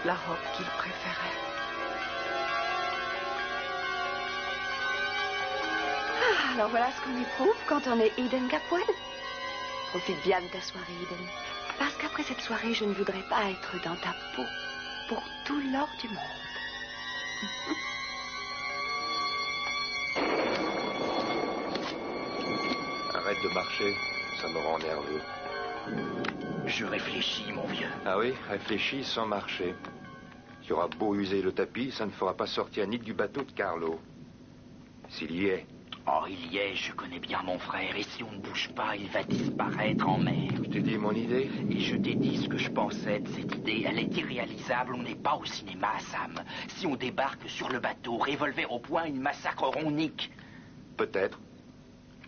la robe qu'il préférait. Ah, alors voilà ce qu'on éprouve quand on est Eden Capwell. Profite bien de ta soirée, Eden. Parce qu'après cette soirée, je ne voudrais pas être dans ta peau pour tout l'or du monde. Arrête de marcher, ça me rend nerveux. Je réfléchis, mon vieux. Ah oui, réfléchis sans marcher. Tu auras beau user le tapis, ça ne fera pas sortir Nick du bateau de Carlo. S'il y est. Oh, il y est, je connais bien mon frère, et si on ne bouge pas, il va disparaître en mer. Je t'ai dit mon idée? Et je t'ai dit ce que je pensais de cette idée. Elle est irréalisable, on n'est pas au cinéma, Sam. Si on débarque sur le bateau, revolver au poing, ils massacreront Nick. Peut-être.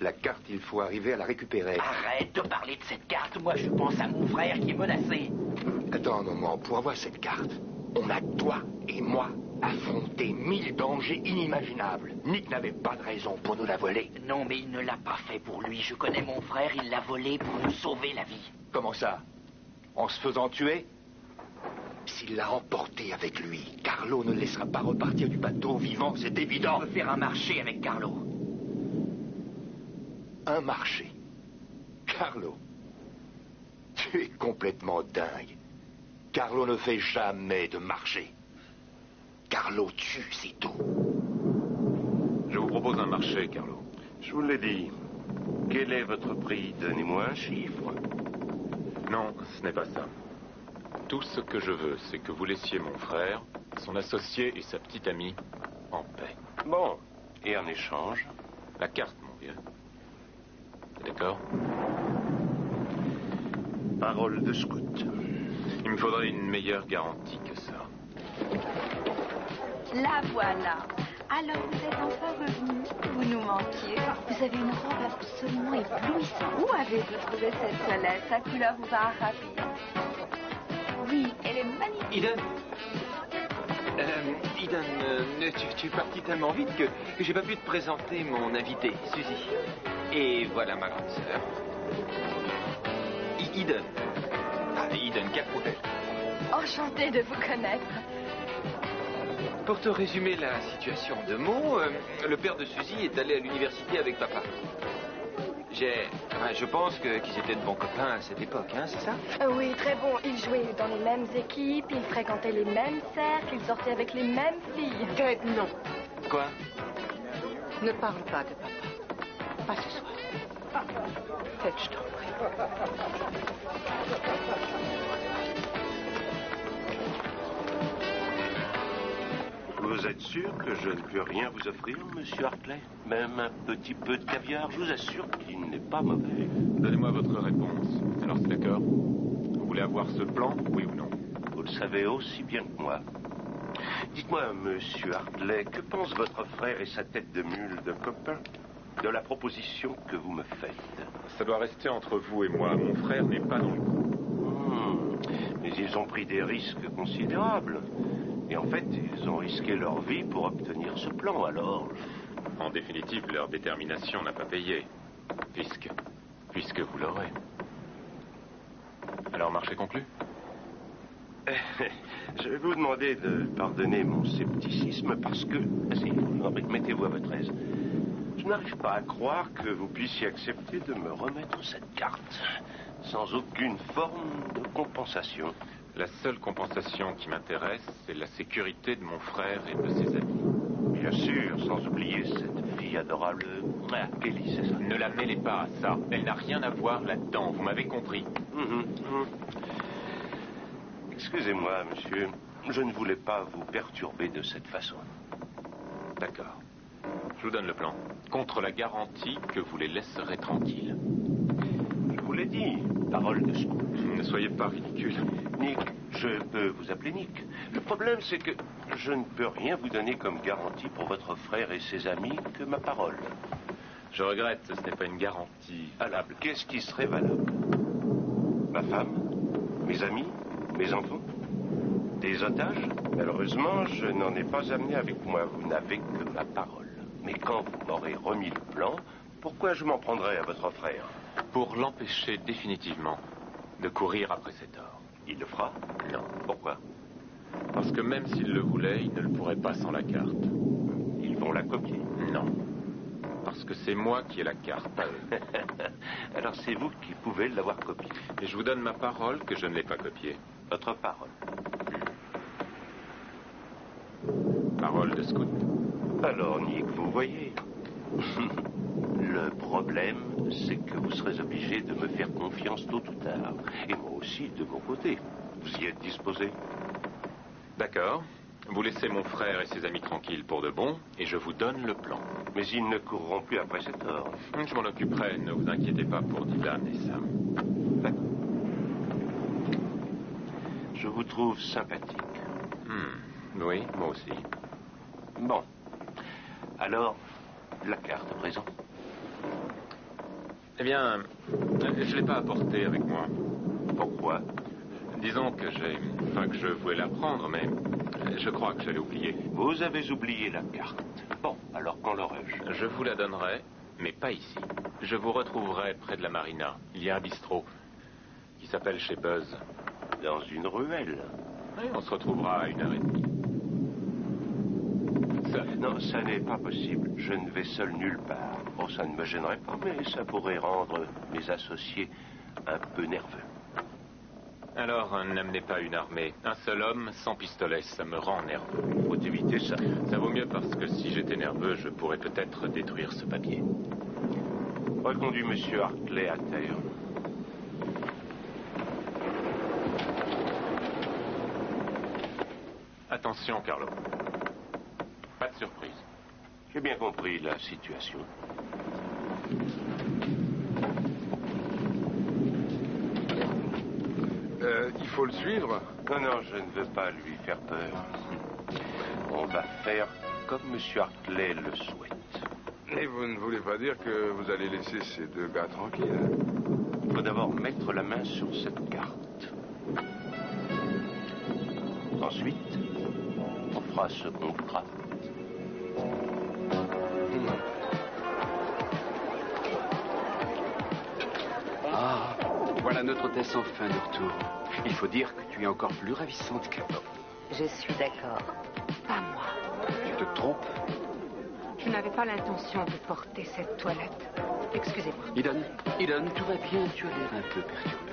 La carte, il faut arriver à la récupérer. Arrête de parler de cette carte, moi je pense à mon frère qui est menacé. Attends un moment, pour avoir cette carte, on a toi et moi affronté 1000 dangers inimaginables. Nick n'avait pas de raison pour nous la voler. Non, mais il ne l'a pas fait pour lui. Je connais mon frère, il l'a volée pour nous sauver la vie. Comment ça? En se faisant tuer? S'il l'a emporté avec lui, Carlo ne laissera pas repartir du bateau vivant, c'est évident. On peut faire un marché avec Carlo. Un marché? Carlo? Tu es complètement dingue. Carlo ne fait jamais de marché. Carlo tue, c'est tout. Je vous propose un marché, Carlo. Je vous l'ai dit. Quel est votre prix? Donnez-moi un chiffre. Non, ce n'est pas ça. Tout ce que je veux, c'est que vous laissiez mon frère, son associé et sa petite amie en paix. Bon. Et en échange? La carte, mon vieux. T'es d'accord? Parole de scout. Il me faudrait une meilleure garantie que ça. La voilà. Alors vous êtes enfin revenu. Vous nous manquiez. Vous avez une robe absolument éblouissante. Où avez-vous trouvé cette toilette? Sa couleur vous a ravie. Oui, elle est magnifique. Eden tu es parti tellement vite que j'ai pas pu te présenter mon invité, Suzy. Et voilà ma grande sœur. Eden. Ah, Eden Capwell. Enchantée de vous connaître. Pour te résumer la situation en 2 mots, le père de Suzy est allé à l'université avec papa. Je pense qu'ils étaient de bons copains à cette époque, hein, c'est ça? Oui, très bon. Ils jouaient dans les mêmes équipes, ils fréquentaient les mêmes cercles, ils sortaient avec les mêmes filles. Ted, non. Quoi? Ne parle pas de papa. Pas ce soir. Ted, je t'en prie. Vous êtes sûr que je ne peux rien vous offrir, monsieur Hartley? Même un petit peu de caviar, je vous assure qu'il n'est pas mauvais. Donnez-moi votre réponse. Alors c'est d'accord? Vous voulez avoir ce plan, oui ou non? Vous le savez aussi bien que moi. Dites-moi, monsieur Hartley, que pense votre frère et sa tête de mule de copain de la proposition que vous me faites? Ça doit rester entre vous et moi. Mon frère n'est pas dans le coup. Mais ils ont pris des risques considérables. Et en fait, ils ont risqué leur vie pour obtenir ce plan, alors... En définitive, leur détermination n'a pas payé. Puisque vous l'aurez. Alors, marché conclu? Je vais vous demander de pardonner mon scepticisme parce que... Mettez-vous à votre aise. Je n'arrive pas à croire que vous puissiez accepter de me remettre cette carte sans aucune forme de compensation. La seule compensation qui m'intéresse, c'est la sécurité de mon frère et de ses amis. Bien sûr, sans oublier cette fille adorable... Kelly, c'est ça? Ne la mêlez pas à ça. Elle n'a rien à voir là-dedans, vous m'avez compris. Excusez-moi, monsieur. Je ne voulais pas vous perturber de cette façon. D'accord. Je vous donne le plan. Contre la garantie que vous les laisserez tranquilles. Je vous l'ai dit, parole de scout. Ne soyez pas ridicule. Nick, je peux vous appeler Nick. Le problème, c'est que je ne peux rien vous donner comme garantie pour votre frère et ses amis que ma parole. Je regrette, ce n'est pas une garantie valable. Qu'est-ce qui serait valable? Ma femme? Mes amis? Mes enfants? Des otages? Malheureusement, je n'en ai pas amené avec moi. Vous n'avez que ma parole. Mais quand vous m'aurez remis le plan, pourquoi je m'en prendrais à votre frère? Pour l'empêcher définitivement de courir après cet or. Il le fera? Non. Pourquoi? Parce que même s'ils le voulaient, ils ne le pourraient pas sans la carte. Ils vont la copier. Non. Parce que c'est moi qui ai la carte, pas eux. Alors c'est vous qui pouvez l'avoir copiée. Et je vous donne ma parole que je ne l'ai pas copiée. Votre parole. Parole de scout. Alors, Nick, vous voyez. Le problème, c'est que vous serez obligé de me faire confiance tôt ou tard. Et moi aussi, de mon côté. Vous y êtes disposé? D'accord. Vous laissez mon frère et ses amis tranquilles pour de bon, et je vous donne le plan. Mais ils ne courront plus après cet or. Je m'en occuperai, ne vous inquiétez pas pour Dylan et Sam. D'accord. Je vous trouve sympathique. Oui, moi aussi. Bon. Alors, la carte à présent. Eh bien, je ne l'ai pas apportée avec moi. Pourquoi? Disons que je voulais la prendre, mais je crois que je l'ai oubliée. Vous avez oublié la carte. Bon, alors quand l'aurai-je? Je vous la donnerai, mais pas ici. Je vous retrouverai près de la marina. Il y a un bistrot qui s'appelle chez Buzz. Dans une ruelle? Oui, on se retrouvera à 1h30. Non, ça n'est pas possible. Je ne vais seul nulle part. Bon, ça ne me gênerait pas, mais ça pourrait rendre mes associés un peu nerveux. Alors, n'amenez pas une armée. Un seul homme, sans pistolet, ça me rend nerveux. Il faut éviter ça. Ça vaut mieux parce que si j'étais nerveux, je pourrais peut-être détruire ce papier. Reconduis Monsieur Hartley à terre. Attention, Carlo. Pas de surprise. J'ai bien compris la situation. Il faut le suivre? Non, je ne veux pas lui faire peur. On va faire comme Monsieur Hartley le souhaite. Et vous ne voulez pas dire que vous allez laisser ces deux gars tranquilles? Il faut d'abord mettre la main sur cette carte. Ensuite, on fera ce qu'on fera. Ah, voilà notre hôtesse enfin de retour. Il faut dire que tu es encore plus ravissante qu'avant. Je suis d'accord. Pas moi. Tu te trompes. Je n'avais pas l'intention de porter cette toilette. Excusez-moi. Eden, tout va bien, tu as l'air un peu perturbé.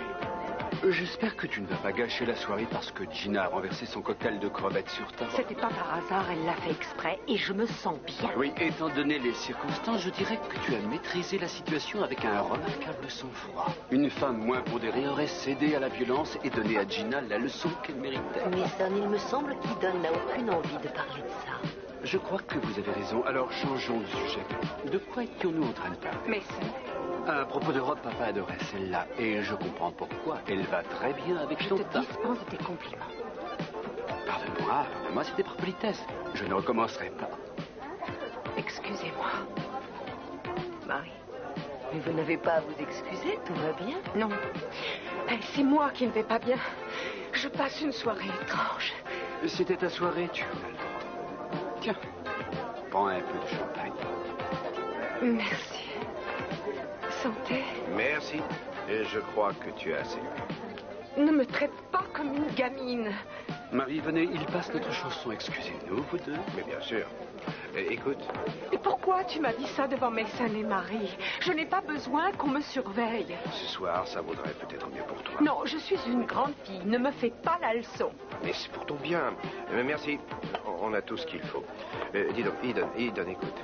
J'espère que tu ne vas pas gâcher la soirée parce que Gina a renversé son cocktail de crevettes sur ta robe. C'était pas par hasard, elle l'a fait exprès et je me sens bien. Oui, étant donné les circonstances, je dirais que tu as maîtrisé la situation avec un remarquable sang-froid. Une femme moins pondérée aurait cédé à la violence et donné à Gina la leçon qu'elle méritait. Mason, il me semble qu'Eden n'a aucune envie de parler de ça. Je crois que vous avez raison, alors changeons de sujet. De quoi étions-nous en train de parler? Mason. À propos de robe, papa adorait celle-là, et je comprends pourquoi. Elle va très bien avec Je ton te teint. dispense de tes compliments. Pardonne-moi, c'était par politesse. Je ne recommencerai pas. Excusez-moi. Marie, mais vous n'avez pas à vous excuser, tout va bien? Non. C'est moi qui ne vais pas bien. Je passe une soirée étrange. C'était ta soirée, tu en as le droit. Tiens, prends un peu de champagne. Merci. Santé. Merci. Et je crois que tu as assez bu. Ne me traite pas comme une gamine. Marie, venez, il passe notre chanson. Excusez-nous, vous deux. Mais bien sûr. Écoute. Et pourquoi tu m'as dit ça devant Mason et Marie? Je n'ai pas besoin qu'on me surveille. Ce soir, ça vaudrait peut-être mieux pour toi. Non, je suis une grande fille. Ne me fais pas la leçon. Mais c'est pour ton bien. Mais merci. On a tout ce qu'il faut. Dis donc, Eden, écoute.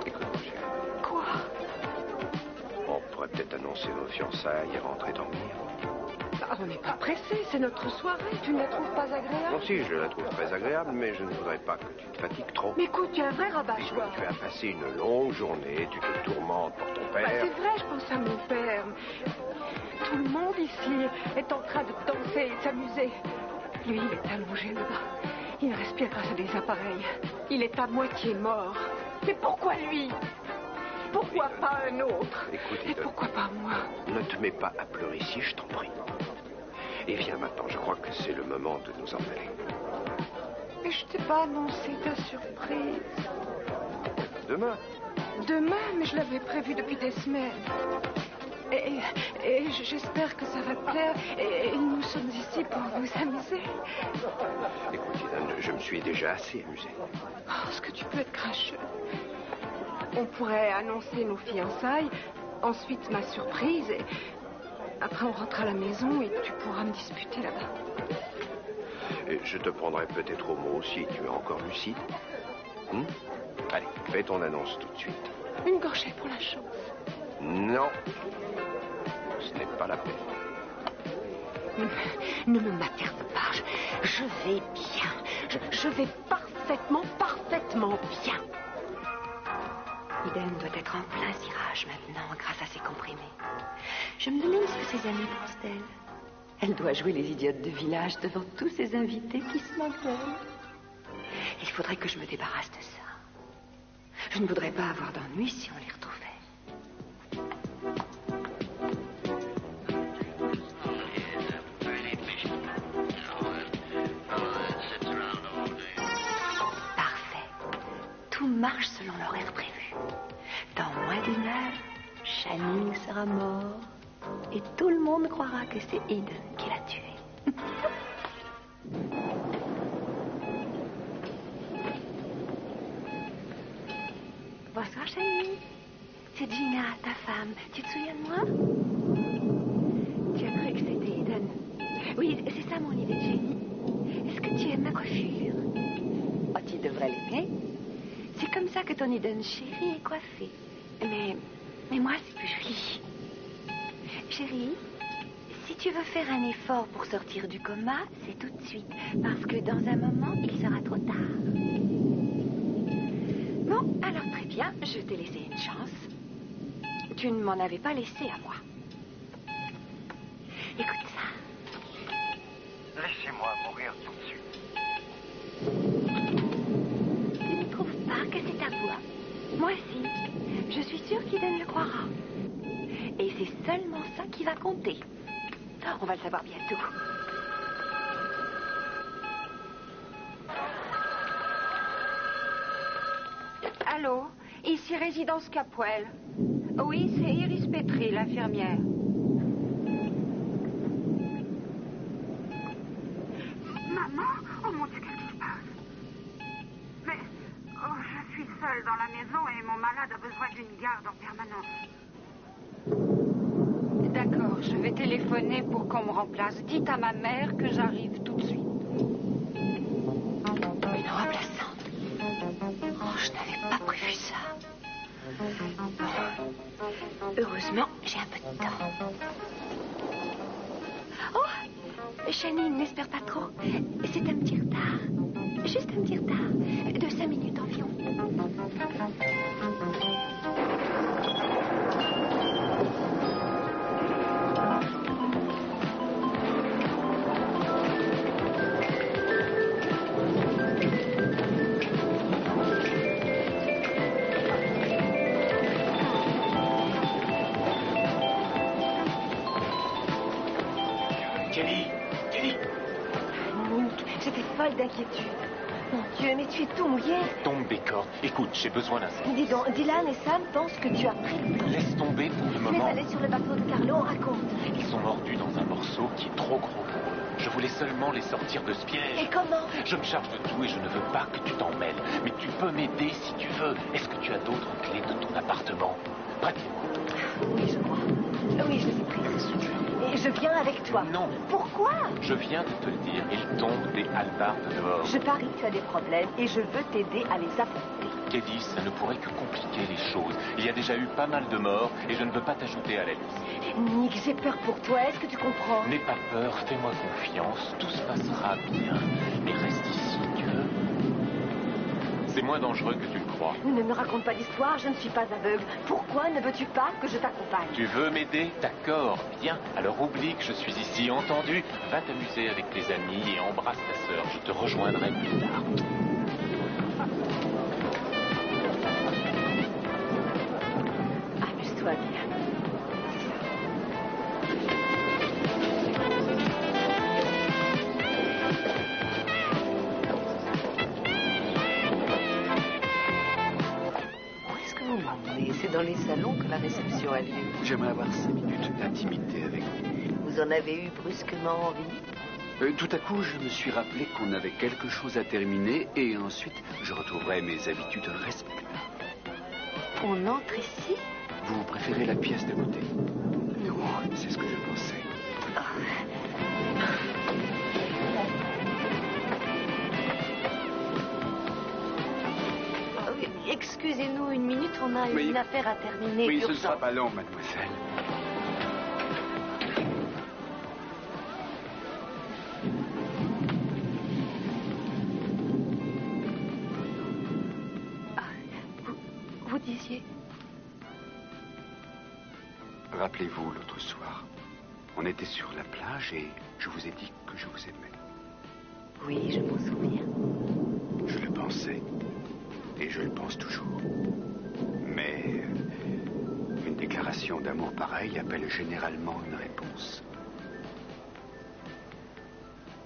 Écoute, mon chéri. Quoi? On pourrait peut-être annoncer nos fiançailles et rentrer dormir. On n'est pas pressé, c'est notre soirée. Tu ne la trouves pas agréable? Bon, si, je la trouve très agréable, mais je ne voudrais pas que tu te fatigues trop. Mais écoute, tu es un vrai rabat-joie. Tu as passé une longue journée, tu te tourmentes pour ton père. C'est vrai, je pense à mon père. Tout le monde ici est en train de danser et de s'amuser. Lui, il est allongé là-bas. Il respire grâce à des appareils. Il est à moitié mort. Mais pourquoi lui? Pourquoi pas un autre? Écoute, et pourquoi pas moi? Ne te mets pas à pleurer ici, je t'en prie. Et viens maintenant, je crois que c'est le moment de nous en aller. Mais je t'ai pas annoncé ta surprise. Demain? Demain, mais je l'avais prévu depuis des semaines. Et j'espère que ça va te plaire. Et nous sommes ici pour nous amuser. Écoute, Eden, je me suis déjà assez amusé. Oh, est-ce que tu peux être cracheux? On pourrait annoncer nos fiançailles, ensuite ma surprise, et après on rentre à la maison et tu pourras me disputer là-bas. Et je te prendrai peut-être au mot si tu es encore lucide. Allez, fais ton annonce tout de suite. Une gorgée pour la chance. Non, ce n'est pas la peine. Ne me materne pas, je vais bien. Je vais parfaitement bien. Eden doit être en plein cirage maintenant grâce à ses comprimés. Je me demande ce que ses amis pensent d'elle. Elle doit jouer les idiotes de village devant tous ces invités qui se moquent d'elle. Il faudrait que je me débarrasse de ça. Je ne voudrais pas avoir d'ennui si on les retrouvait. Parfait. Tout marche selon l'horaire prévu. Dans moins d'une heure, Channing sera mort. Et tout le monde croira que c'est Eden qui l'a tué. Bonsoir, Channing. C'est Gina, ta femme. Tu te souviens de moi? Tu as cru que c'était Eden. Oui, c'est ça mon idée de génie. Est-ce que tu aimes ma coiffure? Oh, tu devrais l'aimer. C'est comme ça que ton Eden chérie est coiffée. Mais moi, c'est plus joli. Chérie, si tu veux faire un effort pour sortir du coma, c'est tout de suite. Parce que dans un moment, il sera trop tard. Bon, alors très bien, je t'ai laissé une chance. Tu ne m'en avais pas laissé à moi. Écoute ça. Laissez-moi mourir tout de suite. Tu ne trouves pas que c'est ta voix? Moi aussi. Je suis sûre qu'Eden le croira. Et c'est seulement ça qui va compter. On va le savoir bientôt. Allô? Ici Résidence Capwell. Oui, c'est Iris Petrie, l'infirmière. Maman? Oh mon Dieu, qu'est-ce qui se passe? Mais je suis seule dans la maison et mon malade a besoin d'une garde en permanence. D'accord, je vais téléphoner pour qu'on me remplace. Dites à ma mère que j'arrive tout de suite. Une remplaçante. Oh, je n'avais pas prévu ça. Bon. Heureusement, j'ai un peu de temps. Oh, Channing, n'espère pas trop. C'est un petit retard. Juste un petit retard. De 5 minutes environ. D'inquiétude. Mon Dieu, mais tu es tout mouillé. Tombe des cordes. Écoute, j'ai besoin d'un second. Dis donc, Dylan et Sam pensent que tu as pris le plan. Laisse tomber pour le Tu es moment. allé sur le bateau de Carlo, on raconte. Ils sont mordus dans un morceau qui est trop gros pour eux. Je voulais seulement les sortir de ce piège. Et comment? Je me charge de tout et je ne veux pas que tu t'en mêles. Mais tu peux m'aider si tu veux. Est-ce que tu as d'autres clés de ton appartement? Prête-moi. Oui, je crois. Oui, je les ai prises. Et je viens avec toi. Non. Pourquoi? Je viens de te le dire. Il tombe des hallebardes dehors. Je parie que tu as des problèmes et je veux t'aider à les affronter. Kelly, ça ne pourrait que compliquer les choses. Il y a déjà eu pas mal de morts et je ne veux pas t'ajouter à la liste. Nick, j'ai peur pour toi. Est-ce que tu comprends? N'aie pas peur, fais-moi confiance. Tout se passera bien. Mais reste ici, tu veux? C'est moins dangereux que tu le crois. Ne me raconte pas d'histoire, je ne suis pas aveugle. Pourquoi ne veux-tu pas que je t'accompagne? Tu veux m'aider? D'accord, bien. Alors oublie que je suis ici, entendu? Va t'amuser avec tes amis et embrasse ta sœur. Je te rejoindrai plus tard. Amuse-toi bien. dans les salons que la réception a lieu. J'aimerais avoir 5 minutes d'intimité avec vous. Vous en avez eu brusquement envie? Tout à coup, je me suis rappelé qu'on avait quelque chose à terminer et ensuite, je retrouverai mes habitudes respectables. On entre ici? Vous préférez la pièce d'à côté? Non. C'est ce que je pensais. Excusez-nous une minute, on a une affaire à terminer. Oui, ce ne sera pas long, mademoiselle. Vous disiez? Rappelez-vous l'autre soir, on était sur la plage et je vous ai dit que je vous aimais. Oui, je m'en souviens. Je le pensais. Et je le pense toujours. Mais une déclaration d'amour pareille appelle généralement une réponse.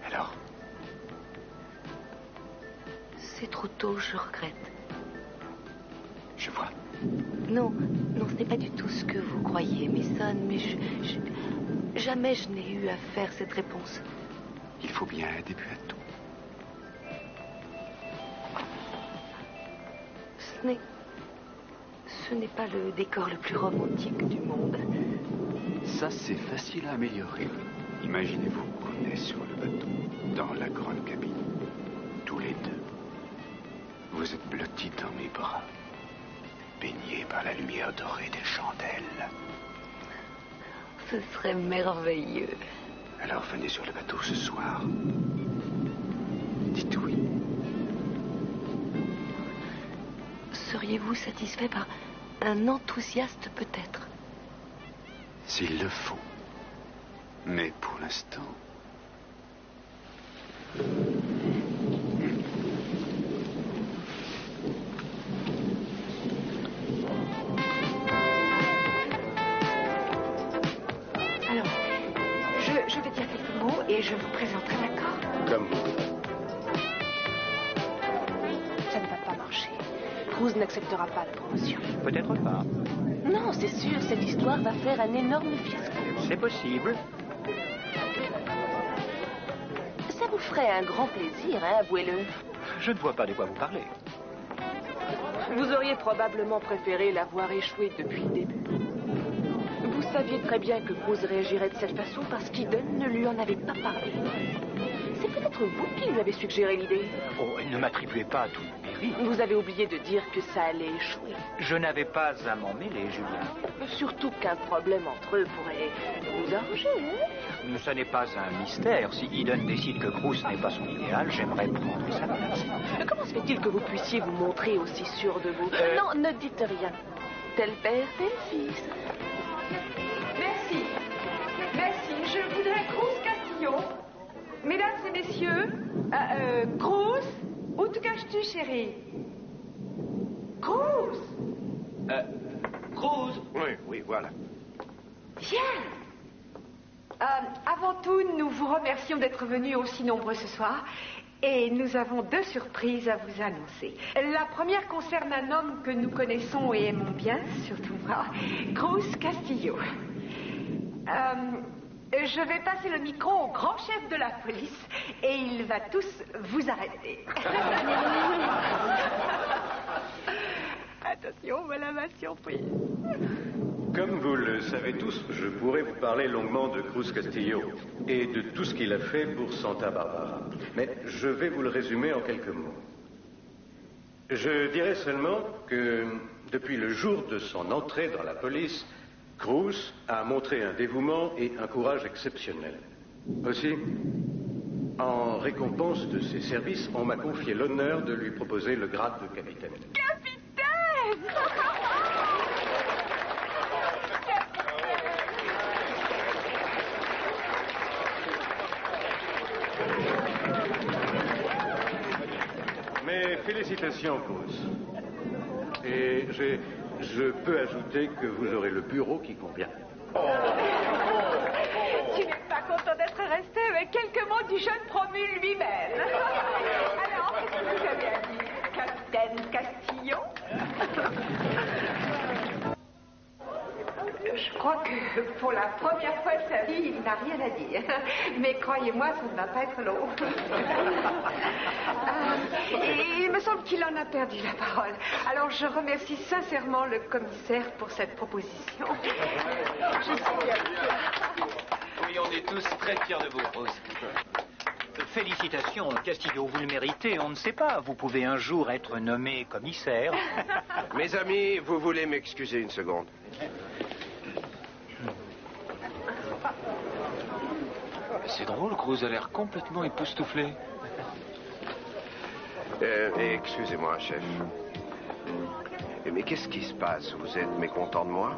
Alors? C'est trop tôt, je regrette. Je vois. Non, ce n'est pas du tout ce que vous croyez, Mason, mais jamais je n'ai eu à faire cette réponse. Il faut bien un début à tout. Ce n'est pas le décor le plus romantique du monde. Ça, c'est facile à améliorer. Imaginez-vous qu'on est sur le bateau, dans la grande cabine, tous les deux. Vous êtes blottis dans mes bras, baignés par la lumière dorée des chandelles. Ce serait merveilleux. Alors venez sur le bateau ce soir. Dites oui. Seriez-vous satisfait par un enthousiaste peut-être? S'il le faut. Mais pour l'instant... Alors, je vais dire quelques mots et je vous présenterai, d'accord? Comme vous. Ça ne va pas marcher. Cruz n'acceptera pas la promotion. Peut-être pas. Non, c'est sûr, cette histoire va faire un énorme fiasco. C'est possible. Ça vous ferait un grand plaisir, hein, avouez-le. Je ne vois pas de quoi vous parlez. Vous auriez probablement préféré l'avoir échoué depuis le début. Vous saviez très bien que Cruz réagirait de cette façon parce qu'Eden ne lui en avait pas parlé. C'est peut-être vous qui lui avez suggéré l'idée. Oh, ne m'attribuez pas à tout le mérite. Vous avez oublié de dire que ça allait échouer. Je n'avais pas à m'en mêler, Julien. Surtout qu'un problème entre eux pourrait vous arranger, hein? Ce n'est pas un mystère. Si Eden décide que Cruz n'est pas son idéal, j'aimerais prendre sa place. Comment se fait-il que vous puissiez vous montrer aussi sûr de vous? Non, ne dites rien. Tel père, tel fils. Merci. Je voudrais Cruz Castillo. Mesdames et messieurs, Cruz, où te caches-tu, chérie? Cruz. Cruz. Oui, voilà. Viens. Avant tout, nous vous remercions d'être venus aussi nombreux ce soir. Et nous avons 2 surprises à vous annoncer. La première concerne un homme que nous connaissons et aimons bien, surtout moi, Cruz Castillo. Je vais passer le micro au grand chef de la police et il va tous vous arrêter. Attention, voilà ma surprise. Comme vous le savez tous, je pourrais vous parler longuement de Cruz Castillo et de tout ce qu'il a fait pour Santa Barbara. Mais je vais vous le résumer en quelques mots. Je dirais seulement que depuis le jour de son entrée dans la police, Cruz a montré un dévouement et un courage exceptionnels. Aussi, en récompense de ses services, on m'a confié l'honneur de lui proposer le grade de capitaine. Capitaine! Mes félicitations, Cruz. Et je peux ajouter que vous aurez le bureau qui convient. Tu n'es pas content d'être resté avec quelques mots du jeune promu lui-même. Alors, qu'est-ce que vous avez à dire, Capitaine Castillo? Je crois que pour la première fois de sa vie, il n'a rien à dire. Mais croyez-moi, ça ne va pas être long. Et il me semble qu'il en a perdu la parole. Alors je remercie sincèrement le commissaire pour cette proposition. Je suis bien. Oui, on est tous très fiers de vous, Rose. Félicitations, Castillo, vous le méritez, on ne sait pas. Vous pouvez un jour être nommé commissaire. Mes amis, vous voulez m'excuser une seconde? C'est drôle, Cruz a l'air complètement époustouflé. Excusez-moi, chef. Mais qu'est-ce qui se passe? Vous êtes mécontent de moi?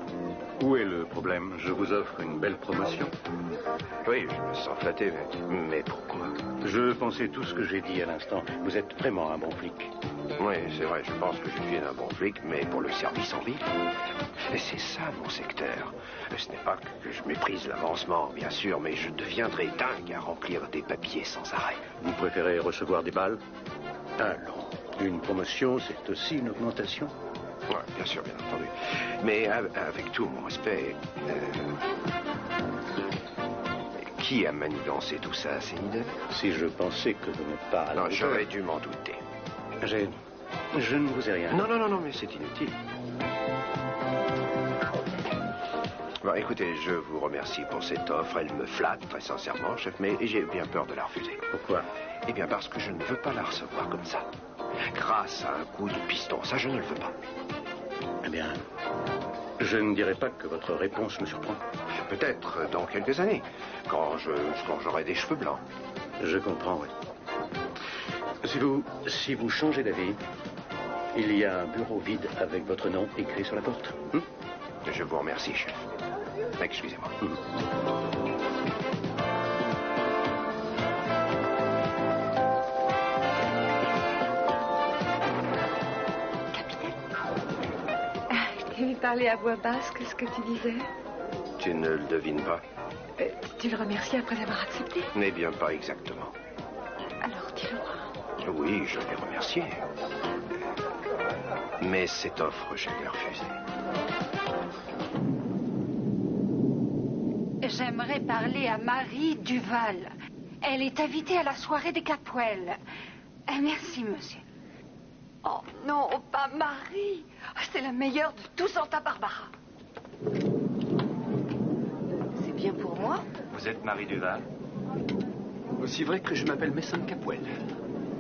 Où est le problème? Je vous offre une belle promotion. Oui, je me sens flatté, mais pourquoi? Je pensais tout ce que j'ai dit à l'instant. Vous êtes vraiment un bon flic. Oui, c'est vrai, je pense que je suis un bon flic, mais pour le service en ville. Et c'est ça, mon secteur. Ce n'est pas que je méprise l'avancement, bien sûr, mais je deviendrai dingue à remplir des papiers sans arrêt. Vous préférez recevoir des balles? Alors, une promotion, c'est aussi une augmentation? Oui, bien sûr, bien entendu. Mais avec tout mon respect, qui a manigancé tout ça, c'est une idée? Si je pensais que vous n'êtes pas... Non, j'aurais dû m'en douter. Je ne vous ai rien. Non, mais c'est inutile. Bon, écoutez, je vous remercie pour cette offre. Elle me flatte, très sincèrement, chef, mais j'ai bien peur de la refuser. Pourquoi? Eh bien, parce que je ne veux pas la recevoir comme ça. Grâce à un coup de piston, ça, je ne le veux pas. Eh bien, je ne dirais pas que votre réponse me surprend. Peut-être dans quelques années, quand j'aurai des cheveux blancs. Je comprends, oui. Si vous changez d'avis, il y a un bureau vide avec votre nom écrit sur la porte. Je vous remercie, chef. Excusez-moi. Je t'ai parlé à voix basse, qu'est-ce que tu disais? Tu ne le devines pas? Tu le remercies après avoir accepté? Eh bien, pas exactement. Alors, dis-le-moi. Oui, je l'ai remercié. Mais cette offre, je l'ai refusée. J'aimerais parler à Marie Duval. Elle est invitée à la soirée des Capwell. Merci, monsieur. Oh non, pas Marie. C'est la meilleure de tous Santa Barbara. C'est bien pour moi. Vous êtes Marie Duval? Aussi vrai que je m'appelle Mason Capwell.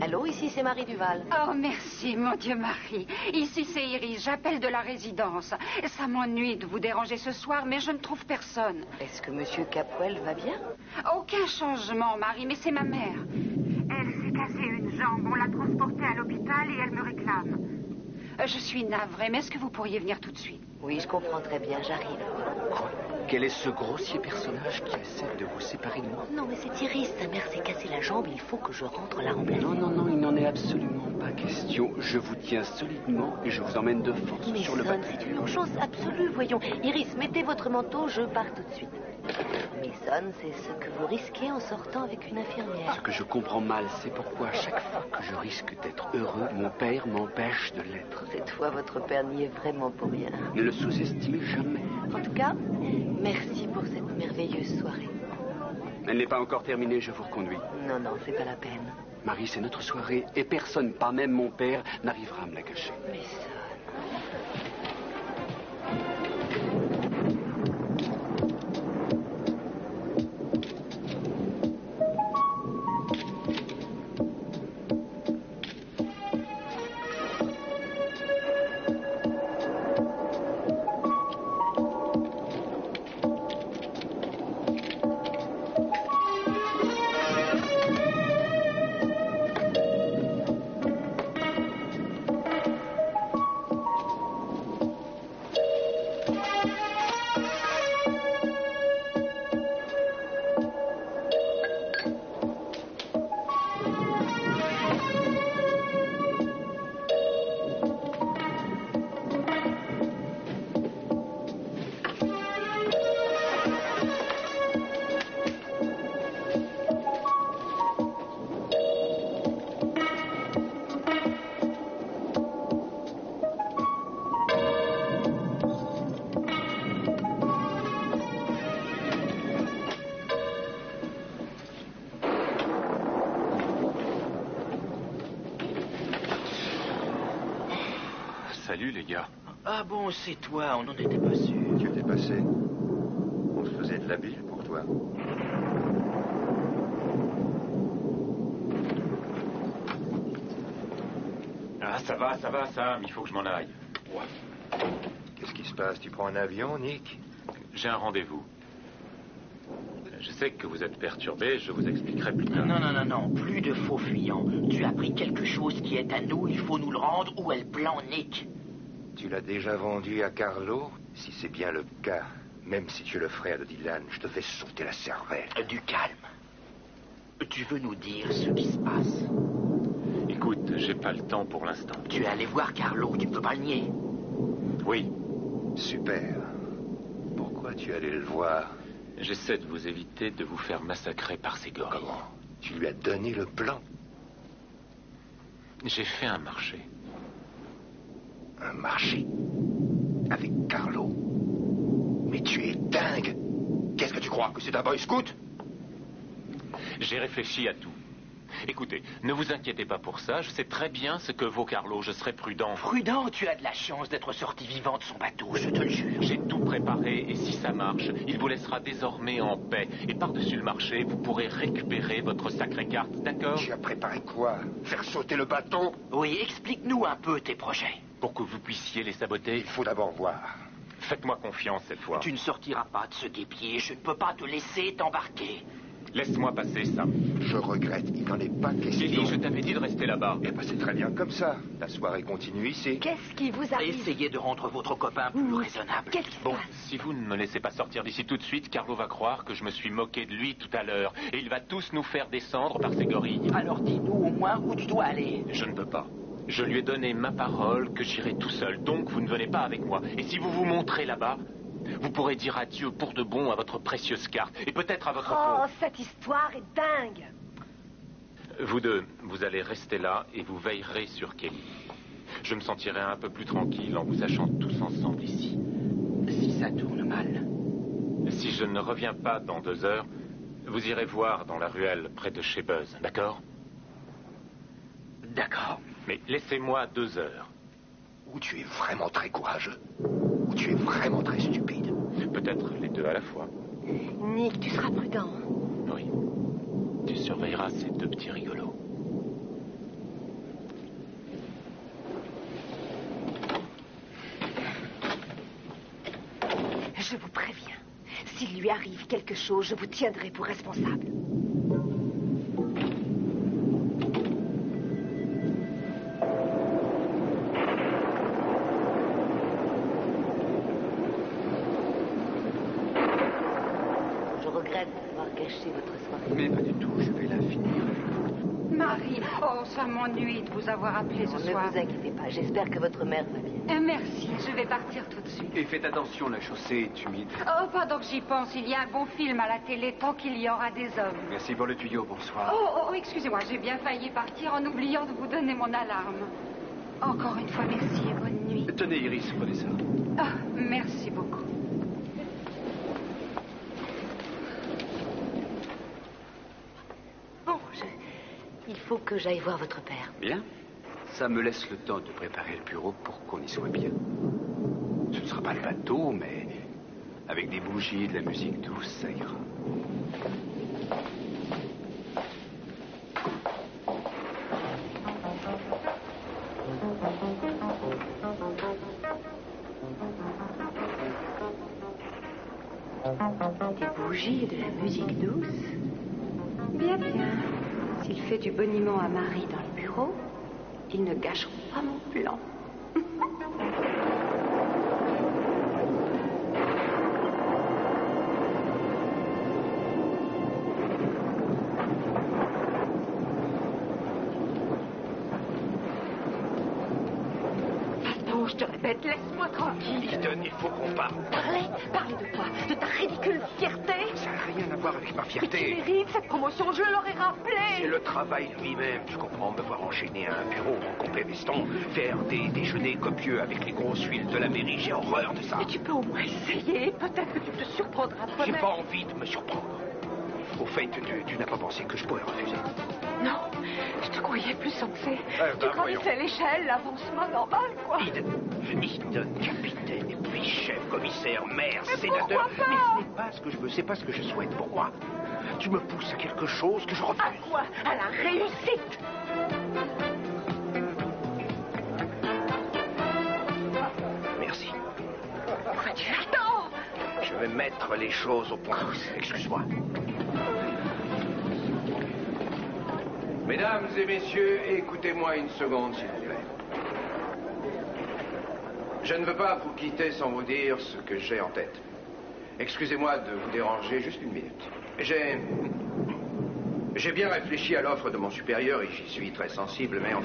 Allô, ici c'est Marie Duval. Oh, merci, mon Dieu, Marie. Ici, c'est Iris. J'appelle de la résidence. Ça m'ennuie de vous déranger ce soir, mais je ne trouve personne. Est-ce que Monsieur Capwell va bien? Aucun changement, Marie, mais c'est ma mère. Elle s'est cassée une jambe. On l'a transportée à l'hôpital et elle me réclame. Je suis navrée, mais est-ce que vous pourriez venir tout de suite? Oui, je comprends très bien, j'arrive. Quel est ce grossier personnage qui essaie de vous séparer de moi? Non, mais c'est Iris. Sa mère s'est cassée la jambe. Il faut que je rentre la remplacer. Non, il n'en est absolument pas question. Je vous tiens solidement et je vous emmène de force sur le bateau. C'est une urgence absolue, voyons. Iris, mettez votre manteau, je pars tout de suite. Mason, c'est ce que vous risquez en sortant avec une infirmière. Ce que je comprends mal, c'est pourquoi à chaque fois que je risque d'être heureux, mon père m'empêche de l'être. Cette fois, votre père n'y est vraiment pour rien. Ne le sous-estimez jamais. En tout cas, merci pour cette merveilleuse soirée. Elle n'est pas encore terminée, je vous reconduis. Non, c'est pas la peine. Marie, c'est notre soirée et personne, pas même mon père, n'arrivera à me la gâcher. Mais ça... Salut, les gars. Ah bon, c'est toi, on n'en était pas sûr. Tu étais passé. On se faisait de la bile pour toi. Ah, ça va, Sam, il faut que je m'en aille. Qu'est-ce qui se passe? Tu prends un avion, Nick? J'ai un rendez-vous. Je sais que vous êtes perturbé, je vous expliquerai plus tard. Non, plus de faux fuyants. Tu as pris quelque chose qui est à nous, il faut nous le rendre ou elle plan Nick. Tu l'as déjà vendu à Carlo? Si c'est bien le cas, même si tu es le frère de Dylan, je te fais sauter la cervelle. Du calme. Tu veux nous dire ce qui se passe? Écoute, j'ai pas le temps pour l'instant. Tu es allé voir Carlo, tu peux pas le nier. Oui. Super. Pourquoi tu es allé le voir? J'essaie de vous éviter de vous faire massacrer par ces gorilles. Comment? Tu lui as donné le plan? J'ai fait un marché. Un marché? Avec Carlo? Mais tu es dingue! Qu'est-ce que tu crois? Que c'est un boy scout? J'ai réfléchi à tout. Écoutez, ne vous inquiétez pas pour ça, je sais très bien ce que vaut Carlo, je serai prudent. Prudent, tu as de la chance d'être sorti vivant de son bateau, je te le jure. J'ai tout préparé et si ça marche, il vous laissera désormais en paix. Et par-dessus le marché, vous pourrez récupérer votre sacrée carte, d'accord? Tu as préparé quoi? Faire sauter le bateau? Oui, explique-nous un peu tes projets. Pour que vous puissiez les saboter, il faut d'abord voir. Faites-moi confiance cette fois. Tu ne sortiras pas de ce guépier, je ne peux pas te laisser t'embarquer. Laisse-moi passer, Sam. Je regrette, il n'en est pas question. Kelly, je t'avais dit de rester là-bas. Eh ben, c'est très bien comme ça. La soirée continue ici. Qu'est-ce qui vous arrive? Essayez de rendre votre copain plus raisonnable. Qu'est-ce qui se Bon, passe? si vous ne me laissez pas sortir d'ici tout de suite, Carlo va croire que je me suis moqué de lui tout à l'heure. Et il va tous nous faire descendre par ses gorilles. Alors dis-nous au moins où tu dois aller. Je ne peux pas. Je lui ai donné ma parole que j'irai tout seul. Donc vous ne venez pas avec moi. Et si vous vous montrez là-bas, vous pourrez dire adieu pour de bon à votre précieuse carte. Et peut-être à votre Oh, peau. cette histoire est dingue! Vous deux, vous allez rester là et vous veillerez sur Kelly. Je me sentirai un peu plus tranquille en vous sachant tous ensemble ici. Si ça tourne mal. Si je ne reviens pas dans 2 heures, vous irez voir dans la ruelle près de chez Buzz, d'accord? D'accord. Mais laissez-moi 2 heures. Ou tu es vraiment très courageux, ou tu es vraiment très stupide. Peut-être les deux à la fois. Nick, tu seras prudent. Oui. Tu surveilleras ces 2 petits rigolos. Je vous préviens, s'il lui arrive quelque chose, je vous tiendrai pour responsable. Je regrette d'avoir gâché votre soirée. Mais pas du tout, je vais la finir avec vous. Marie, oh, ça m'ennuie de vous avoir appelé ce soir. Ne vous inquiétez pas, j'espère que votre mère va bien. Merci, je vais partir tout de suite. Et faites attention, la chaussée est humide. Oh, pendant que j'y pense, il y a un bon film à la télé tant qu'il y aura des hommes. Merci pour le tuyau, bonsoir. Oh, excusez-moi, j'ai bien failli partir en oubliant de vous donner mon alarme. Encore une fois, merci et bonne nuit. Tenez, Iris, prenez ça. Ah, merci beaucoup. Bon, il faut que j'aille voir votre père. Bien. Ça me laisse le temps de préparer le bureau pour qu'on y soit bien. Ce ne sera pas le bateau, mais avec des bougies et de la musique douce, ça ira. Des bougies et de la musique douce. Bien, bien. S'il fait du boniment à Marie dans le bureau, ils ne gâcheront pas mon plan. Attends, je te répète, laisse-moi tranquille. Ethan, il faut qu'on parte. Parlez de quoi? De ta ridicule fierté? Ça n'a rien à voir avec ma Mais tu fierté. mérites cette promotion, je leur ai rappelé. C'est le travail lui-même. Tu comprends, me voir enchaîner à un bureau en complet veston, faire des déjeuners copieux avec les grosses huiles de la mairie, j'ai horreur de ça. Mais tu peux au moins essayer, peut-être que tu te surprendras J'ai toi-même. pas envie de me surprendre. Au fait, tu n'as pas pensé que je pourrais refuser. Non, je te croyais plus sensé. Tu voyons. connaissais l'échelle, l'avancement normal, quoi. Eden, capitaine, et puis chef, commissaire, maire, Mais sénateur. pourquoi pas? Mais ce n'est pas ce que je veux, c'est pas ce que je souhaite pour moi. Tu me pousses à quelque chose que je refuse. À quoi? À la réussite. Merci. Pourquoi tu attends? Je vais mettre les choses au point. Excuse-moi. Mesdames et messieurs, écoutez-moi une seconde, s'il vous plaît. Je ne veux pas vous quitter sans vous dire ce que j'ai en tête. Excusez-moi de vous déranger juste une minute. J'ai bien réfléchi à l'offre de mon supérieur et j'y suis très sensible, mais en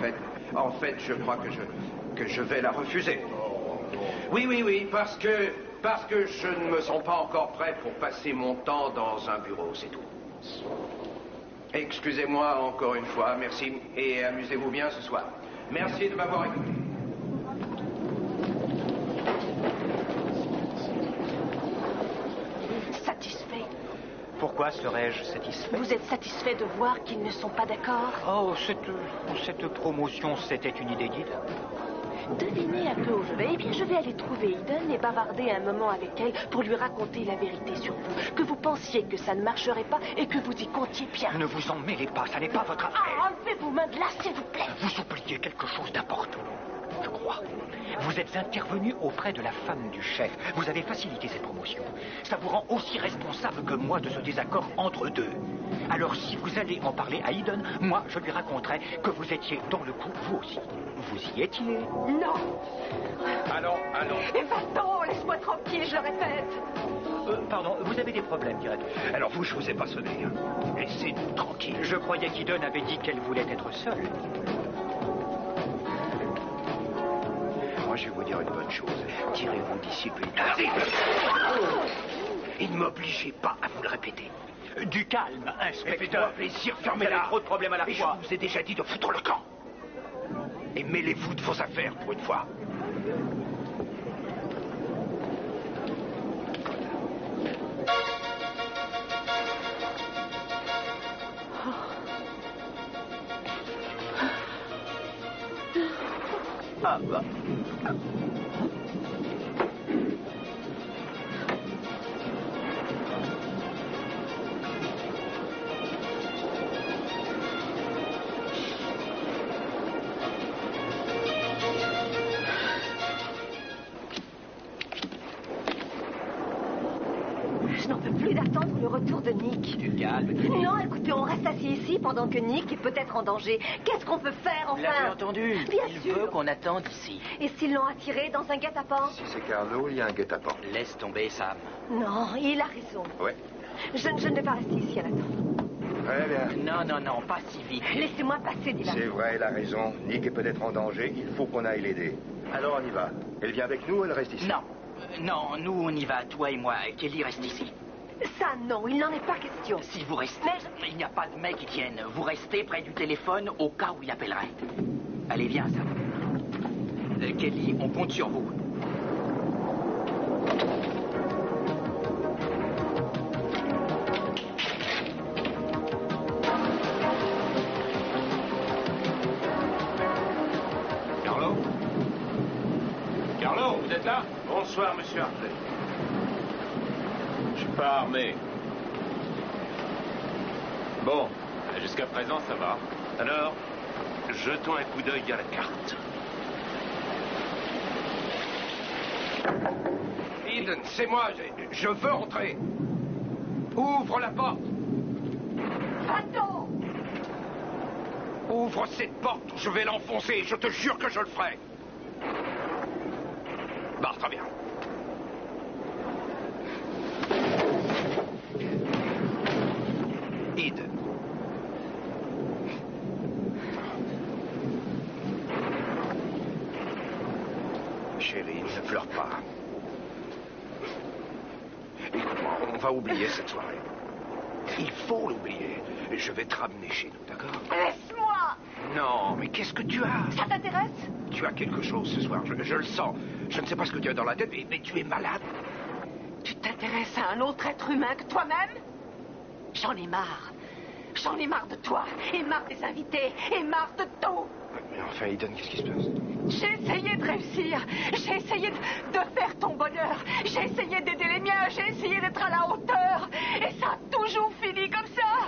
fait, je crois que je vais la refuser. Oui, parce que je ne me sens pas encore prêt pour passer mon temps dans un bureau, c'est tout. Excusez-moi encore une fois, merci, et amusez-vous bien ce soir. Merci de m'avoir écouté. Satisfait. Pourquoi serais-je satisfait? Vous êtes satisfait de voir qu'ils ne sont pas d'accord? Oh, cette promotion, c'était une idée d'Eden. Devinez un peu où je vais. Eh bien, je vais aller trouver Eden et bavarder un moment avec elle pour lui raconter la vérité sur vous. Que vous pensiez que ça ne marcherait pas et que vous y comptiez bien. Ne vous en mêlez pas, ça n'est pas votre affaire. Ah, enlevez vos mains de là, s'il vous plaît. Vous oubliez quelque chose d'important, je crois. Vous êtes intervenu auprès de la femme du chef. Vous avez facilité cette promotion. Ça vous rend aussi responsable que moi de ce désaccord entre deux. Alors si vous allez en parler à Eden, moi je lui raconterai que vous étiez dans le coup, vous aussi. Vous y étiez? Non. Allons. Et va-t'en, laisse-moi tranquille, je le répète. Pardon, vous avez des problèmes, dirais-on. Alors vous, je vous ai pas sonné. Hein. Laissez-nous tranquille. Je croyais qu'Eden avait dit qu'elle voulait être seule. Moi, je vais vous dire une bonne chose. Tirez-vous d'ici plus tard. Et ne m'obligez pas à vous le répéter. Du calme, inspecteur. Faites-moi plaisir, fermez-la. Vous avez trop de problèmes à la fois. Je vous ai déjà dit de foutre le camp. Et mêlez-vous de vos affaires pour une fois. Ah bah. Je n'en peux plus d'attendre le retour de Nick. Du calme. Non, écoutez, on reste assis ici pendant que Nick est peut-être en danger. Qu'est-ce qu'on peut faire, enfin? Vous l'avez entendu? Bien Il sûr. veut qu'on attende ici. Et s'ils l'ont attiré dans un guet-apens? Si c'est Carlo, il y a un guet-apens. Laisse tomber, Sam. Non, il a raison. Ouais. Je ne vais pas rester ici à l'attendre. Très bien. Non, pas si vite. Laissez-moi passer, Dylan. C'est vrai, elle a raison. Nick est peut-être en danger. Il faut qu'on aille l'aider. Alors on y va. Elle vient avec nous ou elle reste ici? Non, nous on y va, toi et moi. Kelly reste ici. Ça, non, il n'en est pas question. Si vous restez, il n'y a pas de mec qui tienne. Vous restez près du téléphone au cas où il appellerait. Allez, viens, Sam. Kelly, on compte sur vous. Carlo, vous êtes là? Bonsoir, monsieur Hartley. Je suis pas armé. Bon, jusqu'à présent, ça va. Alors, jetons un coup d'œil à la carte. Eden, c'est moi, je veux entrer. Ouvre la porte. Attends. Ouvre cette porte ou je vais l'enfoncer. Je te jure que je le ferai. Bah, très bien. Eden. Chérie, ne pleure pas. Écoute-moi, on va oublier cette soirée. Il faut l'oublier. Je vais te ramener chez nous, d'accord? Laisse-moi. Non, mais qu'est-ce que tu as? Ça t'intéresse? Tu as quelque chose ce soir, je le sens. Je ne sais pas ce que tu as dans la tête, mais tu es malade. Tu t'intéresses à un autre être humain que toi-même? J'en ai marre. J'en ai marre de toi, et marre des invités, et marre de tout. Mais enfin, Eden, qu'est-ce qui se passe? J'ai essayé de réussir. J'ai essayé de faire ton bonheur. J'ai essayé d'aider les miens. J'ai essayé d'être à la hauteur. Et ça a toujours fini comme ça.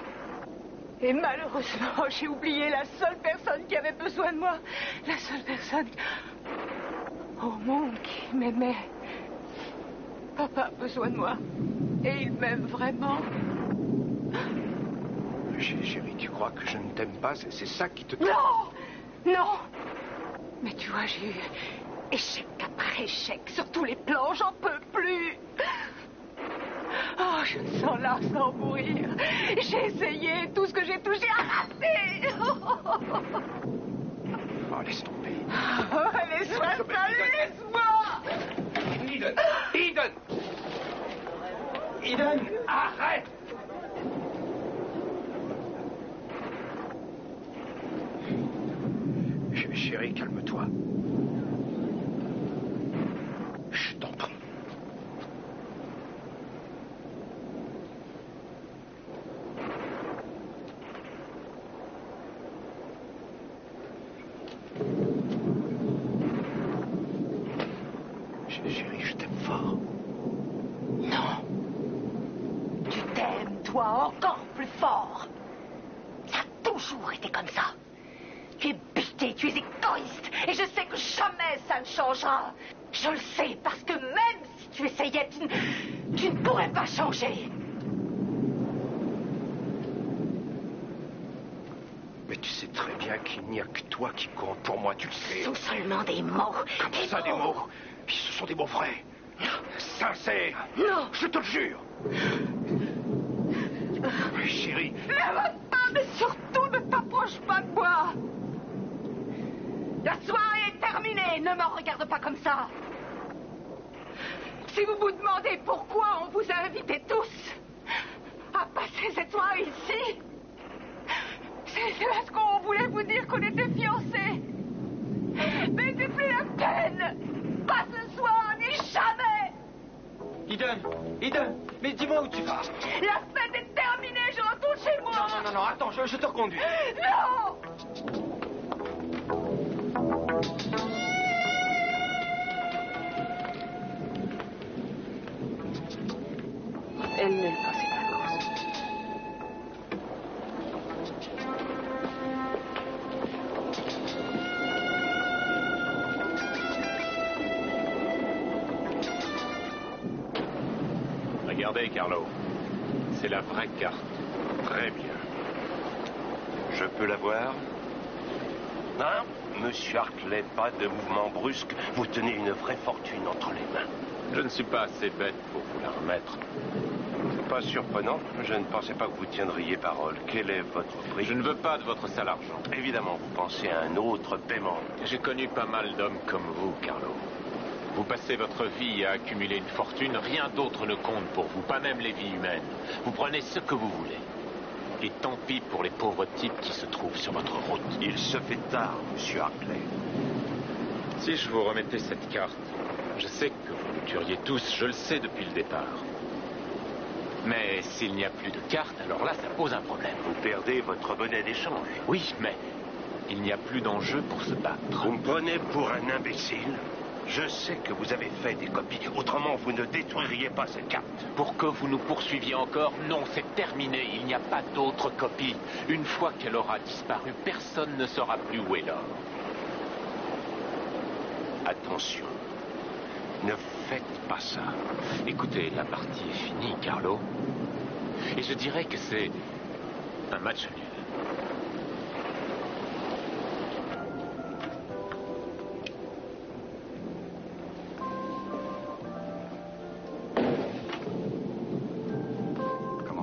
Et malheureusement, j'ai oublié la seule personne qui avait besoin de moi. La seule personne au monde qui m'aimait. Papa a besoin de moi. Et il m'aime vraiment. Chérie, tu crois que je ne t'aime pas? C'est ça qui te... Non! Non! Mais tu vois, j'ai eu échec après échec sur tous les plans. J'en peux plus. Oh, je me sens là sans mourir. J'ai essayé. Tout ce que j'ai touché a raté. Oh, laisse tomber. Oh, laisse-moi ça, laisse-moi. Eden! Eden! Eden! Arrête! Chérie, calme-toi. Je t'en prie. Chérie, je t'aime fort. Non. Tu t'aimes, toi, encore plus fort. Ça a toujours été comme ça. Tu es bité, tu es égoïste, et je sais que jamais ça ne changera. Je le sais, parce que même si tu essayais, tu ne pourrais pas changer. Mais tu sais très bien qu'il n'y a que toi qui compte pour moi, tu le sais. Ce sont seulement des mots. Comme ça, des mots. Ce sont des mots vrais. Sincères. Non. Je te le jure. Chérie. Mais surtout, ne t'approche pas de moi. La soirée est terminée. Ne me regarde pas comme ça. Si vous vous demandez pourquoi on vous a invités tous à passer cette soirée ici, c'est parce qu'on voulait vous dire qu'on était fiancés. Mais c'est plus la peine. Pas ce soir, ni jamais. Eden, mais dis-moi où tu vas. La fête est terminée, je retourne chez moi. Non, attends, je te reconduis. Non. Elle ne le pensait pas, Cruz. Regardez, Carlo. C'est la vraie carte. Très bien. Je peux la voir? Hein? Monsieur Hartley, pas de mouvement brusque. Vous tenez une vraie fortune entre les mains. Je ne suis pas assez bête pour vous la remettre. C'est pas surprenant. Je ne pensais pas que vous tiendriez parole. Quel est votre prix? Je ne veux pas de votre sale argent. Évidemment, vous pensez à un autre paiement. J'ai connu pas mal d'hommes comme vous, Carlo. Vous passez votre vie à accumuler une fortune, rien d'autre ne compte pour vous, pas même les vies humaines. Vous prenez ce que vous voulez. Et tant pis pour les pauvres types qui se trouvent sur votre route. Il se fait tard, monsieur Hartley. Si je vous remettais cette carte, je sais que vous nous tueriez tous, je le sais depuis le départ. Mais s'il n'y a plus de carte, alors là, ça pose un problème. Vous perdez votre monnaie d'échange. Oui, mais il n'y a plus d'enjeu pour se battre. Vous me prenez pour un imbécile? Je sais que vous avez fait des copies. Autrement, vous ne détruiriez pas cette carte. Pour que vous nous poursuiviez encore, non, c'est terminé. Il n'y a pas d'autre copie. Une fois qu'elle aura disparu, personne ne saura plus où est l'or. Attention. Ne faites pas ça. Écoutez, la partie est finie, Carlo. Et je dirais que c'est un match nul.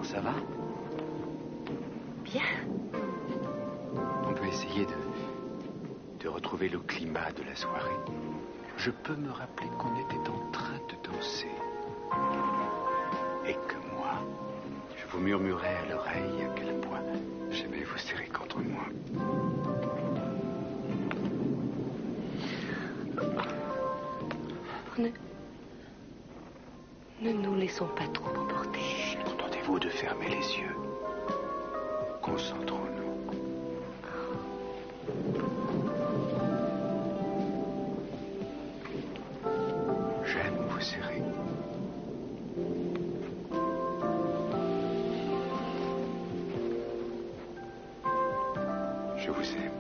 Ça va? Bien. On peut essayer de retrouver le climat de la soirée. Je peux me rappeler qu'on était en train de danser. Et que moi, je vous murmurais à l'oreille à quel point j'aimais vous serrer contre moi. Ne nous laissons pas trop emporter. Contentez-vous de fermer les yeux. Concentrons-nous. J'aime vous serrer. Je vous aime.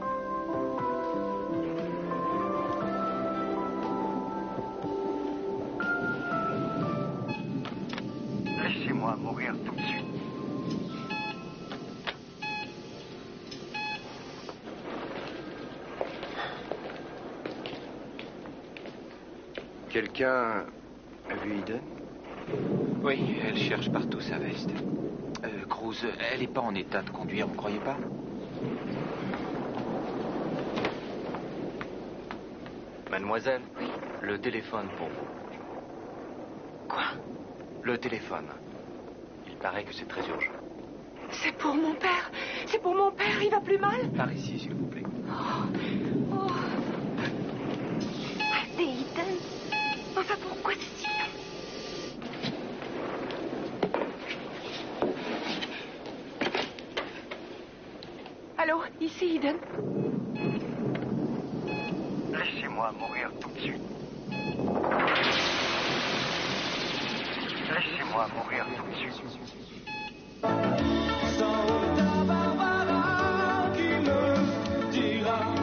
Laissez-moi mourir tout de suite. Quelqu'un a vu Eden? Oui, elle cherche partout sa veste. Cruz, elle n'est pas en état de conduire, vous croyez pas? Mademoiselle, le téléphone pour vous. Quoi? Le téléphone. Il paraît que c'est très urgent. C'est pour mon père. C'est pour mon père. Il va plus mal? Par ici, s'il vous plaît. Oh. C'est Ethan. Enfin, pourquoi c'est si long? Allô, ici Eden. Laissez-moi mourir tout de suite. Laissez-moi mourir tout de suite.